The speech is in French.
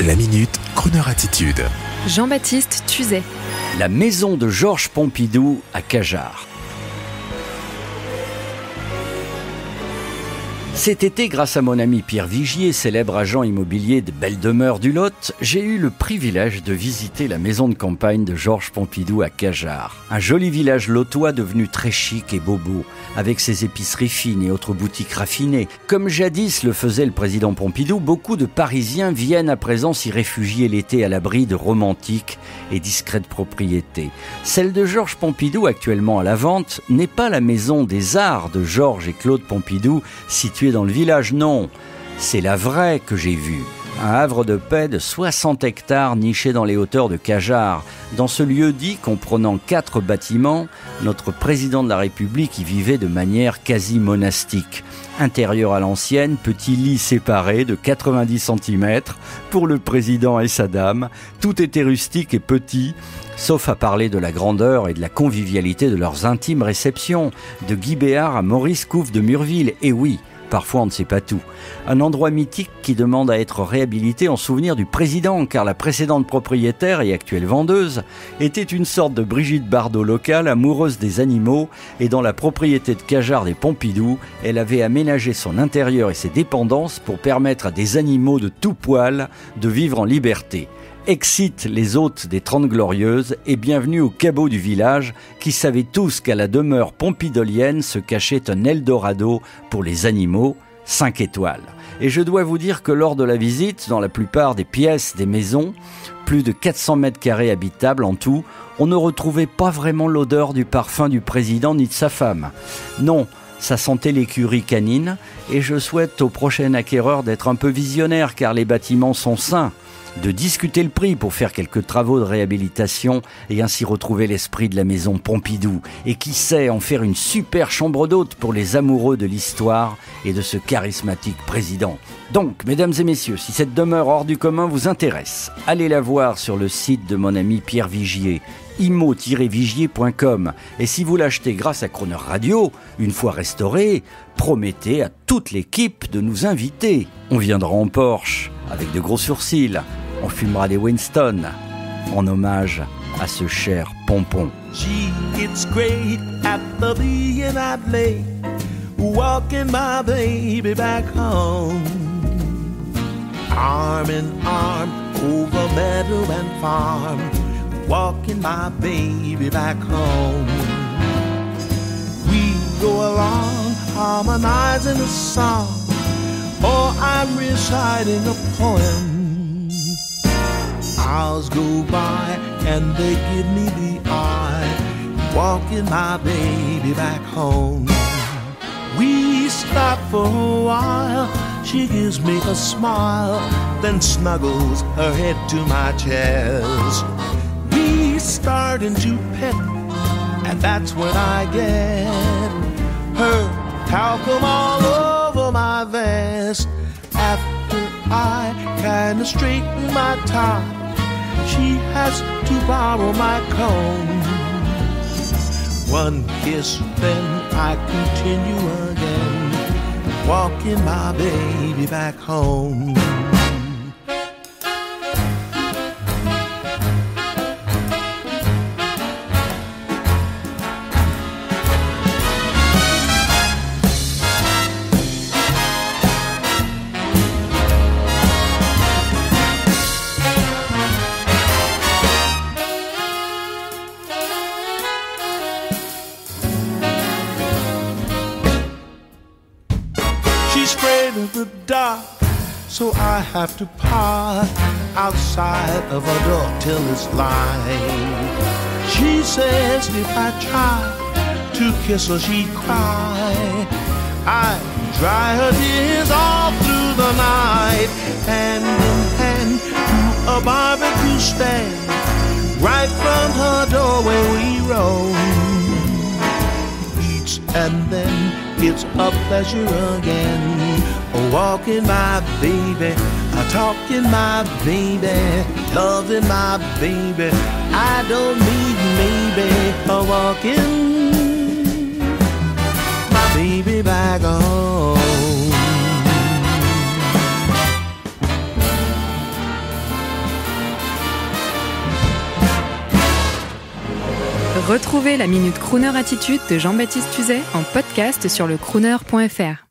La Minute, Kroneur Attitude. Jean-Baptiste Tuzet. La maison de Georges Pompidou à Cajarc. Cet été, grâce à mon ami Pierre Vigier, célèbre agent immobilier de Belle Demeure du Lot, j'ai eu le privilège de visiter la maison de campagne de Georges Pompidou à Cajarc. Un joli village lotois devenu très chic et bobo, avec ses épiceries fines et autres boutiques raffinées. Comme jadis le faisait le président Pompidou, beaucoup de Parisiens viennent à présent s'y réfugier l'été à l'abri de romantiques et discrètes propriétés. Celle de Georges Pompidou, actuellement à la vente, n'est pas la maison des arts de Georges et Claude Pompidou, située dans le village, non. C'est la vraie que j'ai vue. Un havre de paix de 60 hectares niché dans les hauteurs de Cajarc. Dans ce lieu-dit, comprenant 4 bâtiments, notre président de la République y vivait de manière quasi monastique. Intérieur à l'ancienne, petit lit séparé de 90 cm pour le président et sa dame. Tout était rustique et petit, sauf à parler de la grandeur et de la convivialité de leurs intimes réceptions. De Guy Béard à Maurice Couve de Murville, et oui, parfois on ne sait pas tout. Un endroit mythique qui demande à être réhabilité en souvenir du président, car la précédente propriétaire et actuelle vendeuse était une sorte de Brigitte Bardot locale, amoureuse des animaux, et dans la propriété de Cajarc des Pompidou, elle avait aménagé son intérieur et ses dépendances pour permettre à des animaux de tout poil de vivre en liberté. Excite les hôtes des 30 Glorieuses et bienvenue aux cabots du village qui savaient tous qu'à la demeure pompidolienne se cachait un Eldorado pour les animaux, 5 étoiles. Et je dois vous dire que lors de la visite, dans la plupart des pièces des maisons, plus de 400 mètres carrés habitables en tout, on ne retrouvait pas vraiment l'odeur du parfum du président ni de sa femme. Non, ça sentait l'écurie canine et je souhaite au prochain acquéreur d'être un peu visionnaire car les bâtiments sont sains. De discuter le prix pour faire quelques travaux de réhabilitation et ainsi retrouver l'esprit de la maison Pompidou. Et qui sait, en faire une super chambre d'hôte pour les amoureux de l'histoire et de ce charismatique président. Donc, mesdames et messieurs, si cette demeure hors du commun vous intéresse, allez la voir sur le site de mon ami Pierre Vigier, immo-vigier.com. Et si vous l'achetez grâce à Kroneur Radio, une fois restaurée, promettez à toute l'équipe de nous inviter. On viendra en Porsche, avec de gros sourcils. On fumera des Winston, en hommage à ce cher Pompon. Gee, it's great at the being I'd lay, walking my baby back home. Arm in arm over meadow and farm, walking my baby back home. We go along harmonizing a song, or I'm reciting a poem. Hours go by and they give me the eye, walking my baby back home. We stop for a while, she gives me a smile, then snuggles her head to my chest. We starting to pet, and that's when I get her talcum all over my vest. After I kinda straighten my tie, she has to borrow my comb. One kiss, then I continue again, walking my baby back home. She's afraid of the dark, so I have to park outside of her door till it's light. She says if I try to kiss her, she'd cry. I dry her tears all through the night, hand in hand to a barbecue stand, right from her doorway we roam. Each and then it's a pleasure again, walking my baby, talking my baby, loving my baby. I don't need maybe walking my baby back home. Retrouvez la Minute Crooner Attitude de Jean-Baptiste Tuzet en podcast sur lecrooner.fr.